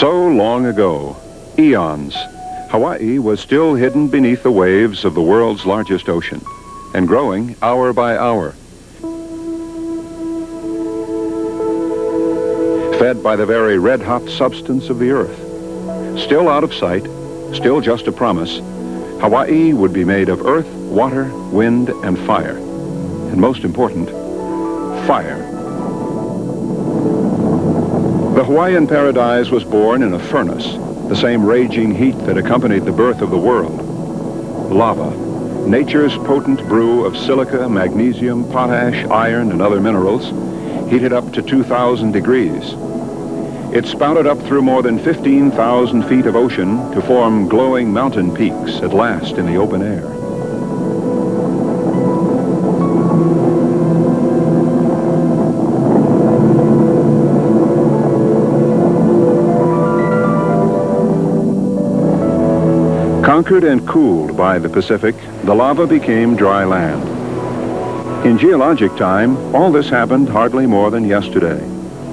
So long ago, eons, Hawaii was still hidden beneath the waves of the world's largest ocean, and growing hour by hour. Fed by the very red-hot substance of the earth. Still out of sight, still just a promise, Hawaii would be made of earth, water, wind, and fire. And most important, fire. The Hawaiian paradise was born in a furnace, the same raging heat that accompanied the birth of the world. Lava, nature's potent brew of silica, magnesium, potash, iron, and other minerals, heated up to 2,000 degrees. It spouted up through more than 15,000 feet of ocean to form glowing mountain peaks at last in the open air. Conquered and cooled by the Pacific, the lava became dry land. In geologic time, all this happened hardly more than yesterday,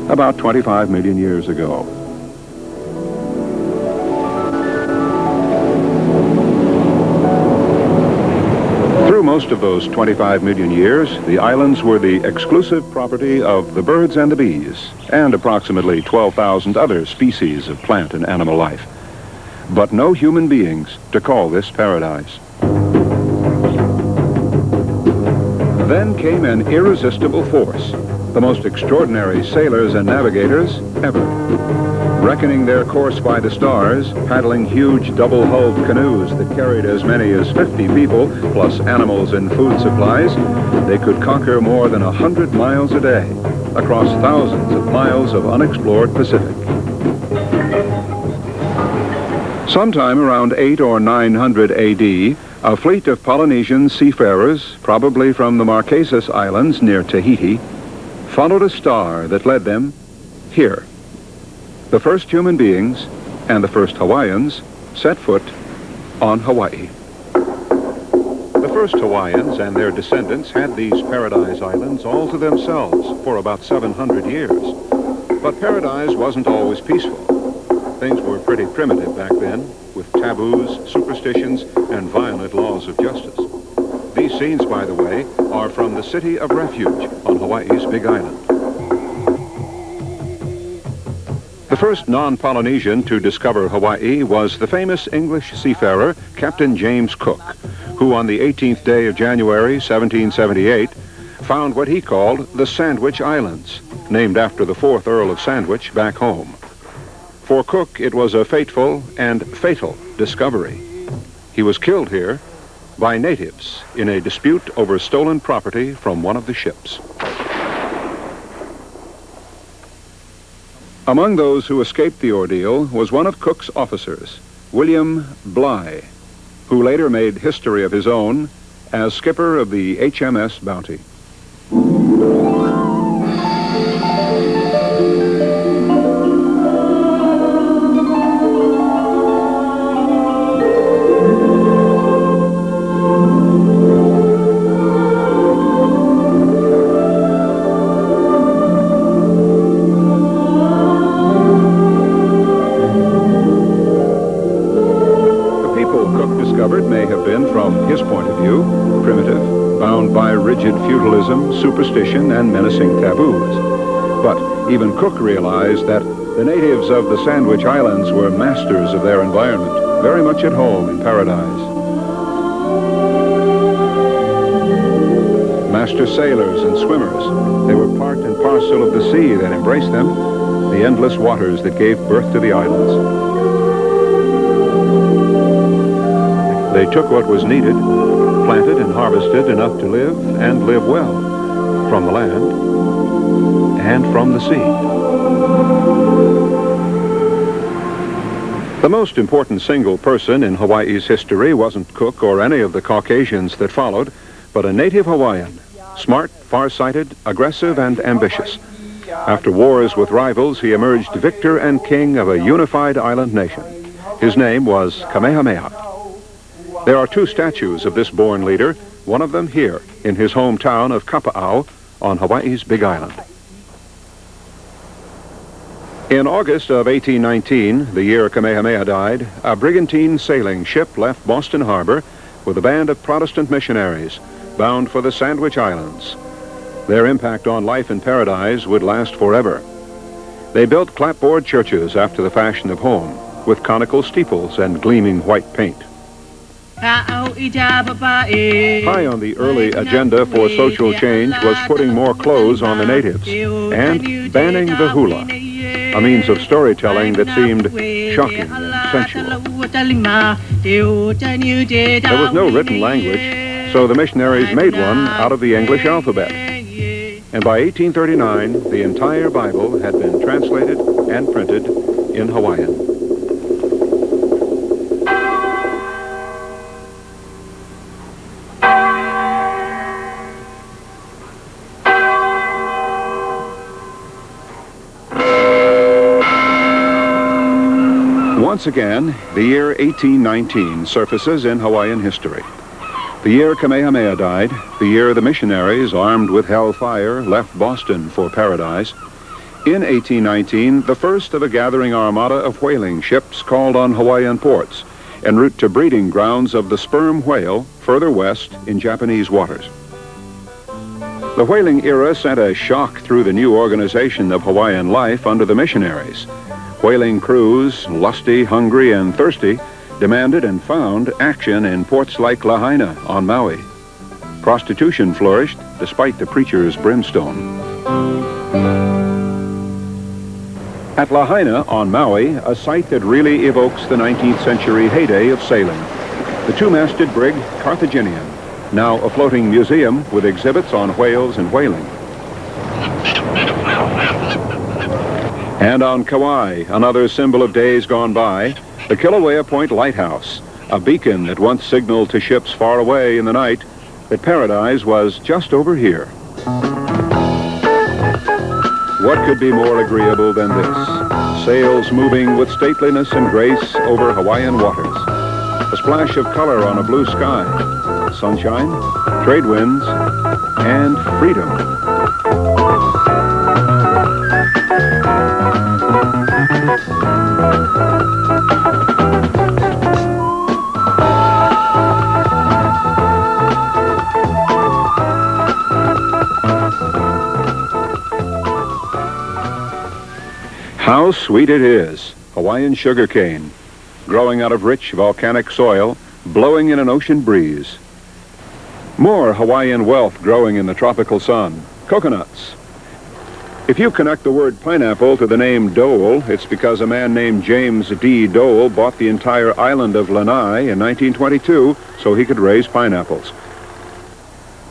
about 25 million years ago. Through most of those 25 million years, the islands were the exclusive property of the birds and the bees, and approximately 12,000 other species of plant and animal life. But no human beings to call this paradise. Then came an irresistible force, the most extraordinary sailors and navigators ever. Reckoning their course by the stars, paddling huge double-hulled canoes that carried as many as 50 people, plus animals and food supplies, they could conquer more than 100 miles a day, across thousands of miles of unexplored Pacific. Sometime around 800 or 900 AD, a fleet of Polynesian seafarers, probably from the Marquesas Islands near Tahiti, followed a star that led them here. The first human beings and the first Hawaiians set foot on Hawaii. The first Hawaiians and their descendants had these paradise islands all to themselves for about 700 years. But paradise wasn't always peaceful. Things were pretty primitive back then, with taboos, superstitions, and violent laws of justice. These scenes, by the way, are from the city of refuge on Hawaii's Big Island. The first non-Polynesian to discover Hawaii was the famous English seafarer, Captain James Cooke, who on the 18th day of January, 1778, found what he called the Sandwich Islands, named after the 4th Earl of Sandwich back home. For Cooke, it was a fateful and fatal discovery. He was killed here by natives in a dispute over stolen property from one of the ships. Among those who escaped the ordeal was one of Cooke's officers, William Bligh, who later made history of his own as skipper of the HMS Bounty. May have been, from his point of view, primitive, bound by rigid feudalism, superstition, and menacing taboos. But even Cooke realized that the natives of the Sandwich Islands were masters of their environment, very much at home in paradise. Master sailors and swimmers, they were part and parcel of the sea that embraced them, the endless waters that gave birth to the islands. They took what was needed, planted and harvested enough to live and live well, from the land and from the sea. The most important single person in Hawaii's history wasn't Cooke or any of the Caucasians that followed, but a native Hawaiian, Smart, far-sighted, aggressive, and ambitious. After wars with rivals, he emerged victor and king of a unified island nation. His name was Kamehameha. There are 2 statues of this born leader, one of them here in his hometown of Kapa'au on Hawaii's Big Island. In August of 1819, the year Kamehameha died, a brigantine sailing ship left Boston Harbor with a band of Protestant missionaries bound for the Sandwich Islands. Their impact on life in paradise would last forever. They built clapboard churches after the fashion of home, with conical steeples and gleaming white paint. High on the early agenda for social change was putting more clothes on the natives and banning the hula, a means of storytelling that seemed shocking and sensual. There was no written language, so the missionaries made one out of the English alphabet. And by 1839, the entire Bible had been translated and printed in Hawaiian. Once again, the year 1819 surfaces in Hawaiian history. The year Kamehameha died, the year the missionaries, armed with hellfire, left Boston for paradise. In 1819, the first of a gathering armada of whaling ships called on Hawaiian ports, en route to breeding grounds of the sperm whale further west in Japanese waters. The whaling era sent a shock through the new organization of Hawaiian life under the missionaries. Whaling crews, lusty, hungry, and thirsty, demanded and found action in ports like Lahaina on Maui. Prostitution flourished despite the preacher's brimstone. At Lahaina on Maui, a sight that really evokes the 19th century heyday of sailing. The 2-masted brig Carthaginian, now a floating museum with exhibits on whales and whaling. And on Kauai, another symbol of days gone by, the Kilauea Point Lighthouse, a beacon that once signaled to ships far away in the night that paradise was just over here. What could be more agreeable than this? Sails moving with stateliness and grace over Hawaiian waters. A splash of color on a blue sky. Sunshine, trade winds, and freedom. How sweet it is, Hawaiian sugarcane, growing out of rich volcanic soil, blowing in an ocean breeze. More Hawaiian wealth growing in the tropical sun, coconuts. If you connect the word pineapple to the name Dole, it's because a man named James D. Dole bought the entire island of Lanai in 1922 so he could raise pineapples.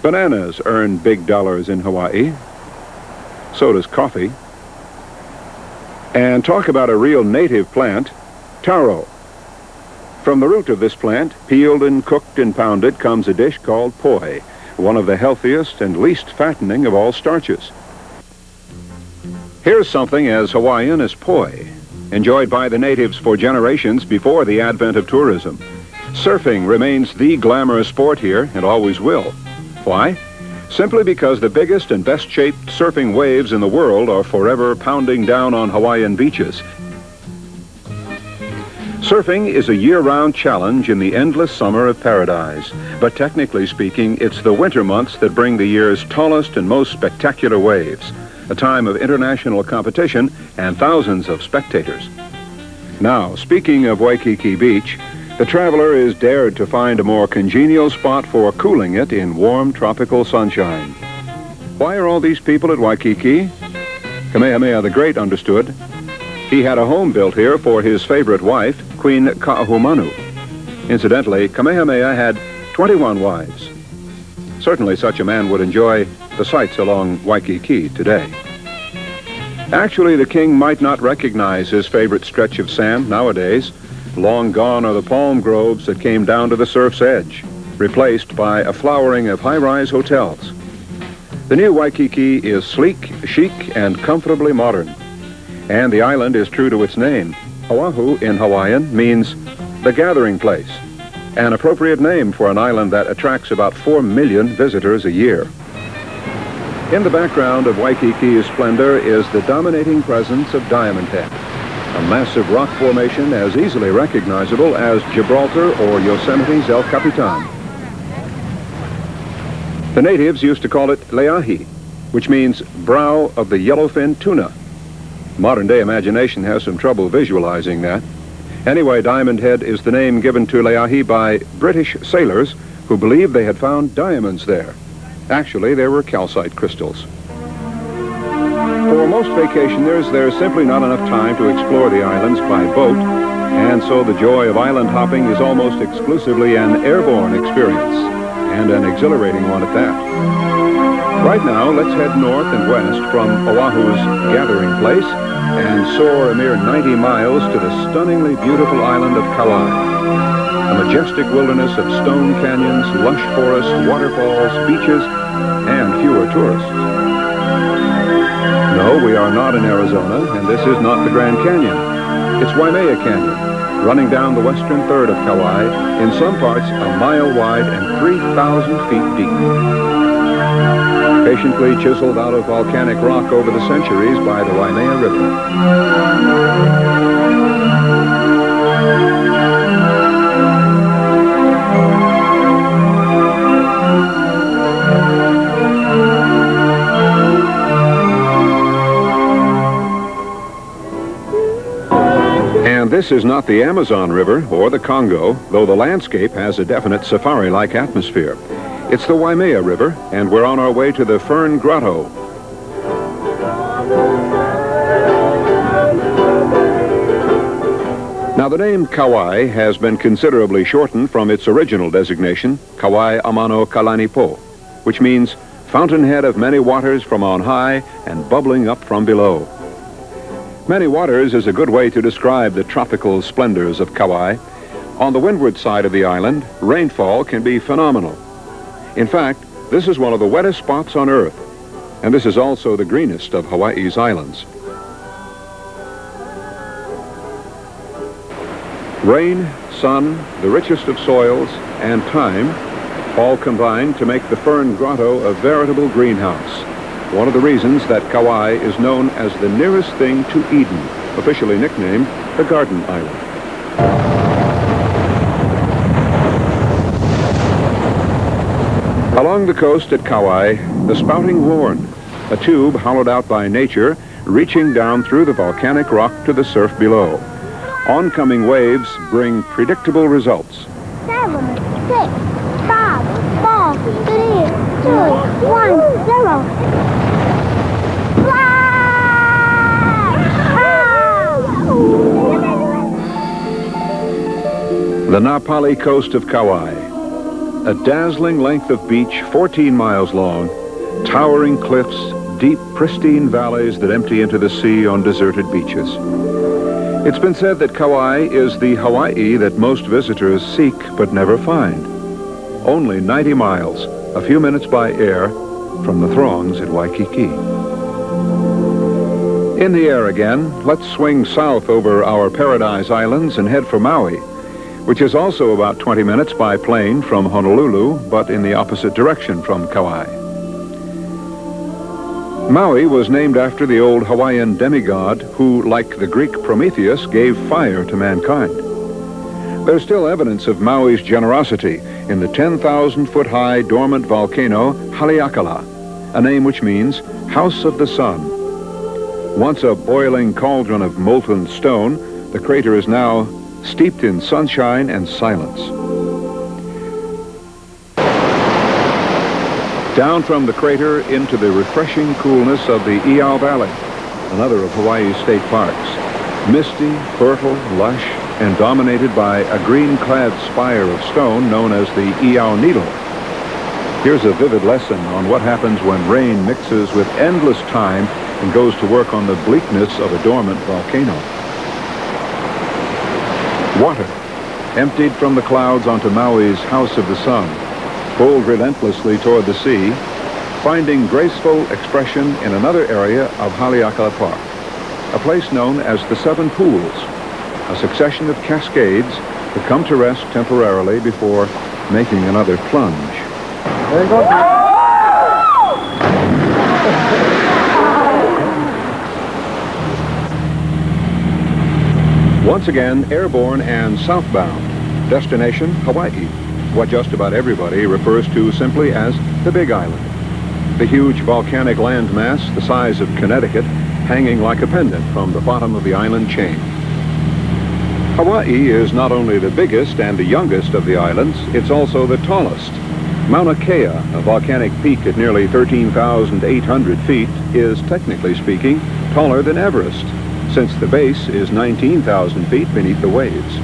Bananas earn big dollars in Hawaii. So does coffee. And talk about a real native plant, taro. From the root of this plant, peeled and cooked and pounded, comes a dish called poi, one of the healthiest and least fattening of all starches. Here's something as Hawaiian as poi, enjoyed by the natives for generations before the advent of tourism. Surfing remains the glamorous sport here and always will. Why? Simply because the biggest and best-shaped surfing waves in the world are forever pounding down on Hawaiian beaches. Surfing is a year-round challenge in the endless summer of paradise, but technically speaking, it's the winter months that bring the year's tallest and most spectacular waves, a time of international competition and thousands of spectators. Now, speaking of Waikiki Beach, the traveler is dared to find a more congenial spot for cooling it in warm tropical sunshine. Why are all these people at Waikiki? Kamehameha the Great understood. He had a home built here for his favorite wife, Queen Ka'ahumanu. Incidentally, Kamehameha had 21 wives. Certainly such a man would enjoy the sights along Waikiki today. Actually, the king might not recognize his favorite stretch of sand nowadays. Long gone are the palm groves that came down to the surf's edge, replaced by a flowering of high-rise hotels. The new Waikiki is sleek, chic, and comfortably modern. And the island is true to its name. Oahu in Hawaiian means the gathering place, an appropriate name for an island that attracts about 4 million visitors a year. In the background of Waikiki's splendor is the dominating presence of Diamond Head, a massive rock formation as easily recognizable as Gibraltar or Yosemite's El Capitan. The natives used to call it Leahi, which means brow of the yellowfin tuna. Modern-day imagination has some trouble visualizing that. Anyway, Diamond Head is the name given to Leahi by British sailors who believed they had found diamonds there. Actually, there were calcite crystals. For most vacationers, there's simply not enough time to explore the islands by boat, and so the joy of island hopping is almost exclusively an airborne experience, and an exhilarating one at that. Right now, let's head north and west from Oahu's gathering place and soar a mere 90 miles to the stunningly beautiful island of Kauai. A majestic wilderness of stone canyons, lush forests, waterfalls, beaches, and fewer tourists. No, we are not in Arizona, and this is not the Grand Canyon. It's Waimea Canyon, running down the western third of Kauai, in some parts a mile wide and 3,000 feet deep. Patiently chiseled out of volcanic rock over the centuries by the Waimea River. And this is not the Amazon River or the Congo, though the landscape has a definite safari-like atmosphere. It's the Waimea River, and we're on our way to the Fern Grotto. Now, the name Kauai has been considerably shortened from its original designation, Kauai Amano Kalanipo, which means fountainhead of many waters from on high and bubbling up from below. Many waters is a good way to describe the tropical splendors of Kauai. On the windward side of the island, rainfall can be phenomenal. In fact, this is one of the wettest spots on Earth, and this is also the greenest of Hawaii's islands. Rain, sun, the richest of soils, and time all combine to make the Fern Grotto a veritable greenhouse. One of the reasons that Kauai is known as the nearest thing to Eden, officially nicknamed the Garden Island. Along the coast at Kauai, the spouting Gorin, a tube hollowed out by nature, reaching down through the volcanic rock to the surf below. Oncoming waves bring predictable results. 7, 6, 5, 4, 3, 2, 1, 0. The Napali coast of Kauai, a dazzling length of beach 14 miles long, towering cliffs, deep, pristine valleys that empty into the sea on deserted beaches. It's been said that Kauai is the Hawaii that most visitors seek but never find. Only 90 miles, a few minutes by air, from the throngs at Waikiki. In the air again, let's swing south over our Paradise Islands and head for Maui, which is also about 20 minutes by plane from Honolulu, but in the opposite direction from Kauai. Maui was named after the old Hawaiian demigod who, like the Greek Prometheus, gave fire to mankind. There's still evidence of Maui's generosity in the 10,000-foot-high dormant volcano Haleakala, a name which means House of the Sun. Once a boiling cauldron of molten stone, the crater is now steeped in sunshine and silence. Down from the crater into the refreshing coolness of the Iao Valley, another of Hawaii's state parks. Misty, fertile, lush, and dominated by a green-clad spire of stone known as the Iao Needle. Here's a vivid lesson on what happens when rain mixes with endless time and goes to work on the bleakness of a dormant volcano. Water, emptied from the clouds onto Maui's House of the Sun, pulled relentlessly toward the sea, finding graceful expression in another area of Haleakala Park, a place known as the Seven Pools, a succession of cascades that come to rest temporarily before making another plunge. There you go. Once again, airborne and southbound. Destination, Hawaii, what just about everybody refers to simply as the Big Island. The huge volcanic landmass, the size of Connecticut, hanging like a pendant from the bottom of the island chain. Hawaii is not only the biggest and the youngest of the islands, it's also the tallest. Mauna Kea, a volcanic peak at nearly 13,800 feet, is, technically speaking, taller than Everest, since the base is 19,000 feet beneath the waves.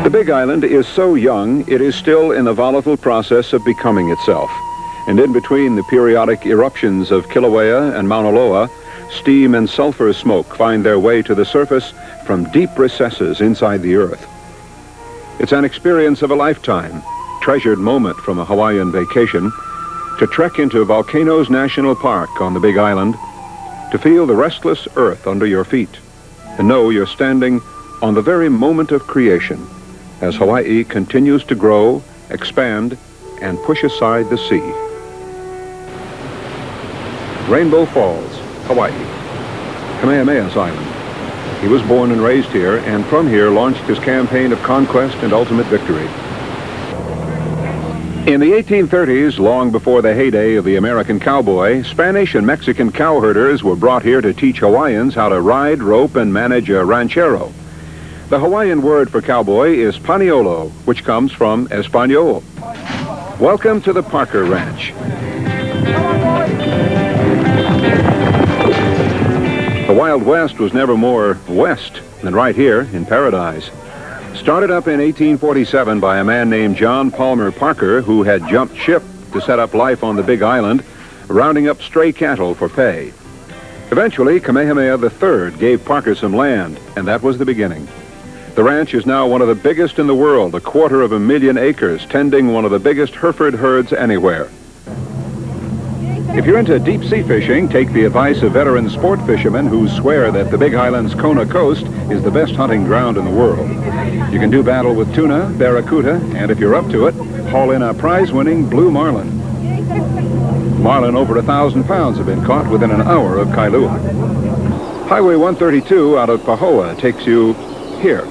The Big Island is so young, it is still in the volatile process of becoming itself. And in between the periodic eruptions of Kilauea and Mauna Loa, steam and sulfur smoke find their way to the surface from deep recesses inside the earth. It's an experience of a lifetime, treasured moment from a Hawaiian vacation, to trek into Volcanoes National Park on the Big Island, to feel the restless earth under your feet, and know you're standing on the very moment of creation as Hawaii continues to grow, expand, and push aside the sea. Rainbow Falls, Hawaii, Kamehameha's island. He was born and raised here, and from here launched his campaign of conquest and ultimate victory. In the 1830s, long before the heyday of the American cowboy, Spanish and Mexican cowherders were brought here to teach Hawaiians how to ride, rope, and manage a ranchero. The Hawaiian word for cowboy is paniolo, which comes from Espanol. Welcome to the Parker Ranch. The Wild West was never more west than right here in Paradise. Started up in 1847 by a man named John Palmer Parker, who had jumped ship to set up life on the Big Island, rounding up stray cattle for pay. Eventually, Kamehameha III gave Parker some land, and that was the beginning. The ranch is now one of the biggest in the world, 250,000 acres, tending one of the biggest Hereford herds anywhere. If you're into deep sea fishing, take the advice of veteran sport fishermen who swear that the Big Island's Kona coast is the best hunting ground in the world. You can do battle with tuna, barracuda, and if you're up to it, haul in a prize-winning blue marlin. Marlin over 1,000 pounds have been caught within an hour of Kailua. Highway 132 out of Pahoa takes you here.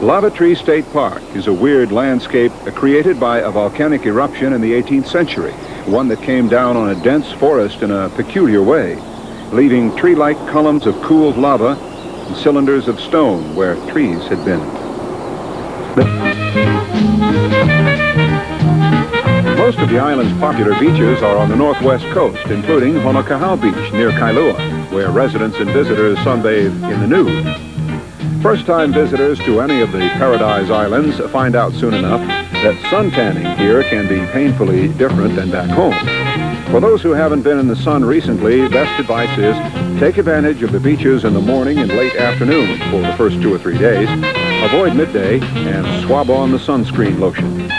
Lava Tree State Park is a weird landscape created by a volcanic eruption in the 18th century, one that came down on a dense forest in a peculiar way, leaving tree-like columns of cooled lava and cylinders of stone where trees had been. Most of the island's popular beaches are on the northwest coast, including Honokahau Beach near Kailua, where residents and visitors sunbathe in the nude. First-time visitors to any of the Paradise Islands find out soon enough that suntanning here can be painfully different than back home. For those who haven't been in the sun recently, best advice is take advantage of the beaches in the morning and late afternoon for the first 2 or 3 days. Avoid midday and swab on the sunscreen lotion.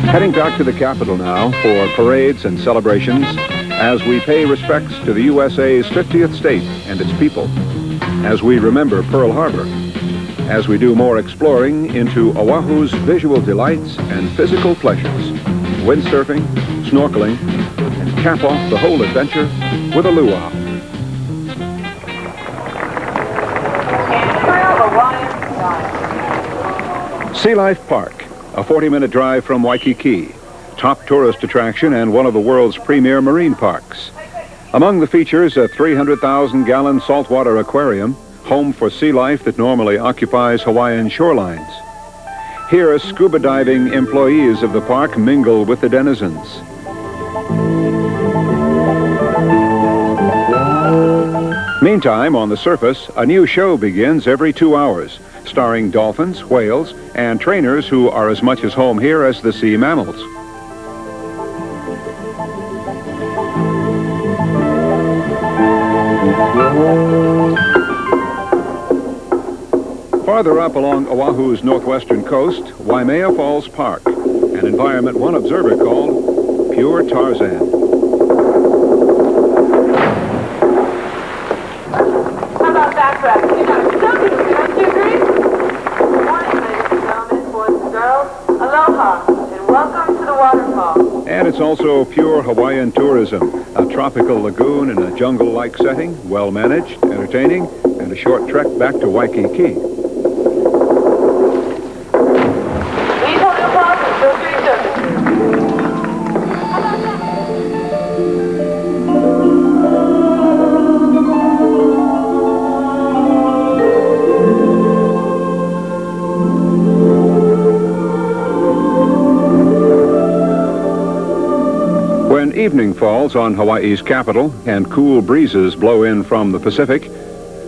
Heading back to the capital now for parades and celebrations as we pay respects to the USA's 50th state and its people, as we remember Pearl Harbor, as we do more exploring into Oahu's visual delights and physical pleasures, windsurfing, snorkeling, and cap off the whole adventure with a luau. Sea Life Park, a 40-minute drive from Waikiki, top tourist attraction and one of the world's premier marine parks. Among the features, a 300,000-gallon saltwater aquarium, home for sea life that normally occupies Hawaiian shorelines. Here, scuba diving employees of the park mingle with the denizens. Meantime, on the surface, a new show begins every 2 hours, starring dolphins, whales, and trainers who are as much as home here as the sea mammals. Farther up along Oahu's northwestern coast, Waimea Falls Park, an environment one observer called pure Tarzan. How about that, Brett? You got something, don't you agree? Good morning, ladies and gentlemen, boys and girls. Aloha, and welcome to the waterfall. And it's also pure Hawaiian tourism, a tropical lagoon in a jungle-like setting, well-managed, entertaining, and a short trek back to Waikiki. When evening falls on Hawaii's capital and cool breezes blow in from the Pacific,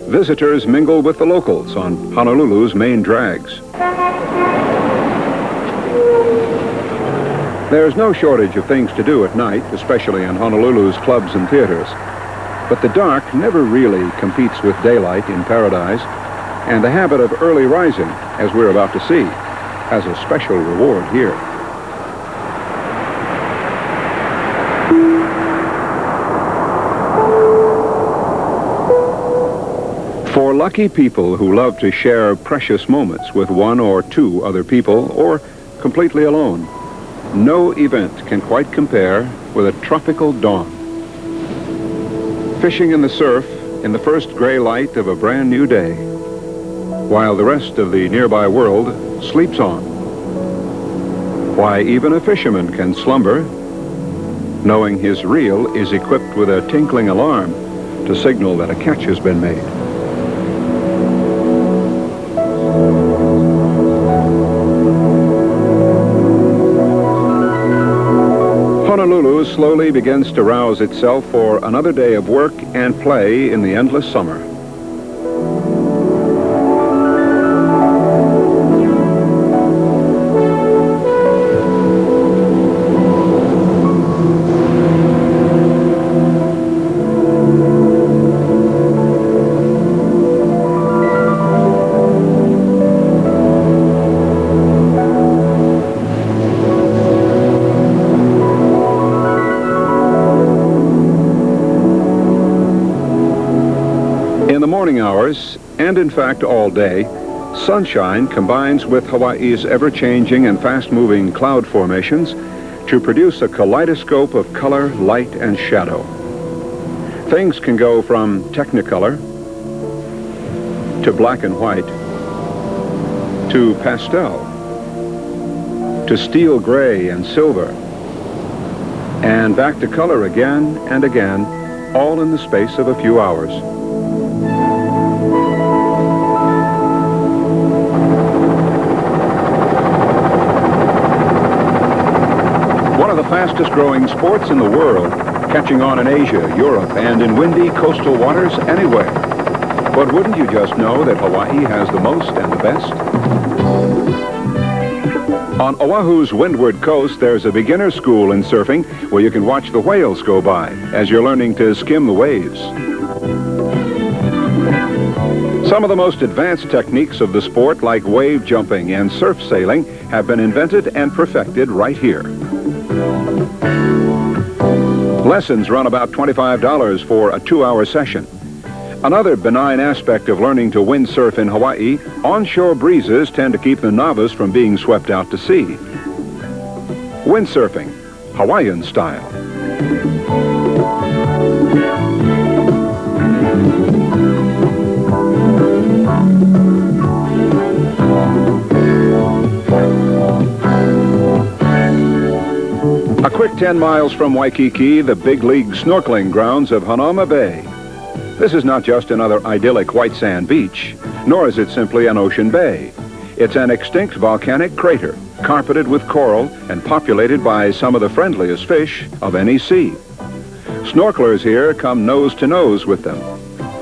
visitors mingle with the locals on Honolulu's main drags. There's no shortage of things to do at night, especially in Honolulu's clubs and theaters. But the dark never really competes with daylight in paradise, and the habit of early rising, as we're about to see, has a special reward here. For lucky people who love to share precious moments with one or two other people, or completely alone, no event can quite compare with a tropical dawn. Fishing in the surf in the first gray light of a brand new day, while the rest of the nearby world sleeps on. Why, even a fisherman can slumber, knowing his reel is equipped with a tinkling alarm to signal that a catch has been made. Honolulu slowly begins to rouse itself for another day of work and play in the endless summer. In the morning hours, and in fact all day, sunshine combines with Hawaii's ever-changing and fast-moving cloud formations to produce a kaleidoscope of color, light, and shadow. Things can go from Technicolor to black and white to pastel to steel gray and silver and back to color again and again, all in the space of a few hours. One of the fastest growing sports in the world, catching on in Asia, Europe, and in windy coastal waters anywhere. But wouldn't you just know that Hawaii has the most and the best? On Oahu's windward coast, there's a beginner school in surfing where you can watch the whales go by as you're learning to skim the waves. Some of the most advanced techniques of the sport, like wave jumping and surf sailing, have been invented and perfected right here. Lessons run about $25 for a 2-hour session. Another benign aspect of learning to windsurf in Hawaii, onshore breezes tend to keep the novice from being swept out to sea. Windsurfing, Hawaiian style. A quick 10 miles from Waikiki, the big league snorkeling grounds of Hanauma Bay. This is not just another idyllic white sand beach, nor is it simply an ocean bay. It's an extinct volcanic crater, carpeted with coral and populated by some of the friendliest fish of any sea. Snorkelers here come nose to nose with them.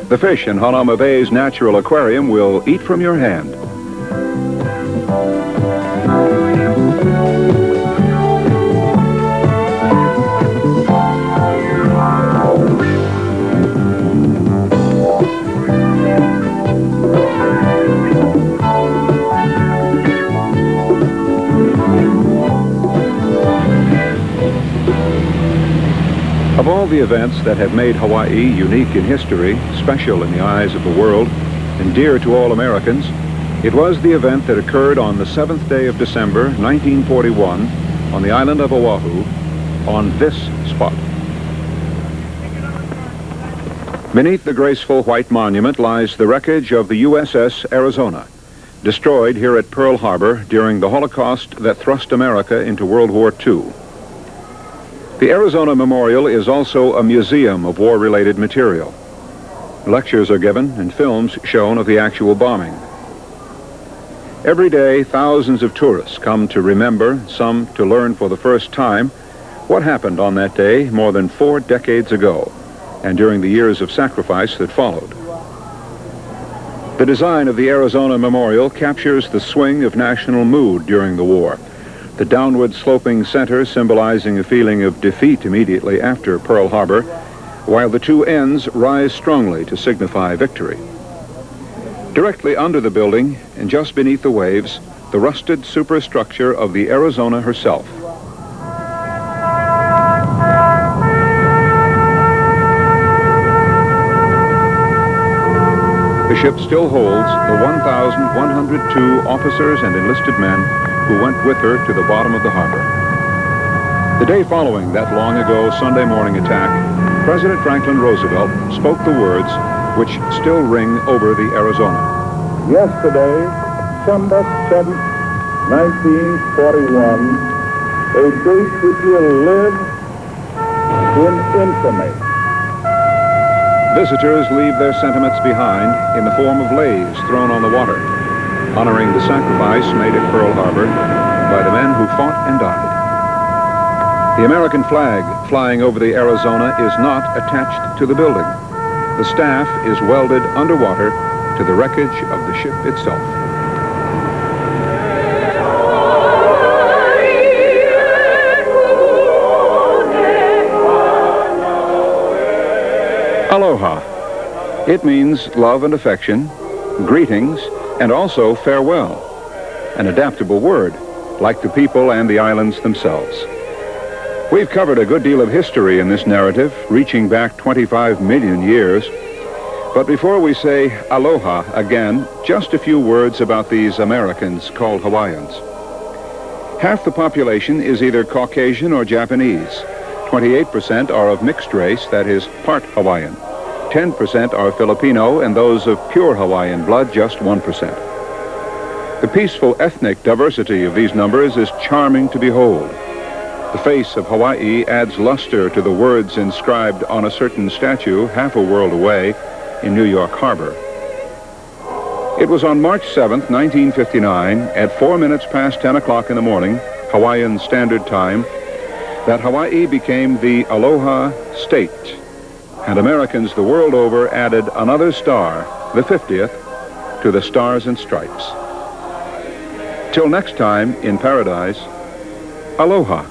The fish in Hanauma Bay's natural aquarium will eat from your hand. Of all the events that have made Hawaii unique in history, special in the eyes of the world, and dear to all Americans, it was the event that occurred on the 7th day of December, 1941, on the island of Oahu, on this spot. Beneath the graceful white monument lies the wreckage of the USS Arizona, destroyed here at Pearl Harbor during the Holocaust that thrust America into World War II. The Arizona Memorial is also a museum of war-related material. Lectures are given and films shown of the actual bombing. Every day, thousands of tourists come to remember, some to learn for the first time, what happened on that day more than 4 decades ago, and during the years of sacrifice that followed. The design of the Arizona Memorial captures the swing of national mood during the war, the downward sloping center symbolizing a feeling of defeat immediately after Pearl Harbor, while the two ends rise strongly to signify victory. Directly under the building, and just beneath the waves, the rusted superstructure of the Arizona herself. The ship still holds the 1,102 officers and enlisted men who went with her to the bottom of the harbor. The day following that long-ago Sunday morning attack, President Franklin Roosevelt spoke the words which still ring over the Arizona. Yesterday, December 7th, 1941, a date which will live in infamy. Visitors leave their sentiments behind in the form of leis thrown on the water, honoring the sacrifice made at Pearl Harbor by the men who fought and died. The American flag flying over the Arizona is not attached to the building. The staff is welded underwater to the wreckage of the ship itself. Aloha. It means love and affection, greetings, and also farewell. An adaptable word, like the people and the islands themselves. We've covered a good deal of history in this narrative, reaching back 25 million years. But before we say aloha again, just a few words about these Americans called Hawaiians. Half the population is either Caucasian or Japanese. 28% are of mixed race, that is, part Hawaiian. 10% are Filipino, and those of pure Hawaiian blood, just 1%. The peaceful ethnic diversity of these numbers is charming to behold. The face of Hawaii adds luster to the words inscribed on a certain statue half a world away in New York Harbor. It was on March 7th, 1959, at 4 minutes past 10 o'clock in the morning, Hawaiian Standard Time, that Hawaii became the Aloha State, and Americans the world over added another star, the 50th, to the Stars and Stripes. Till next time in paradise, aloha.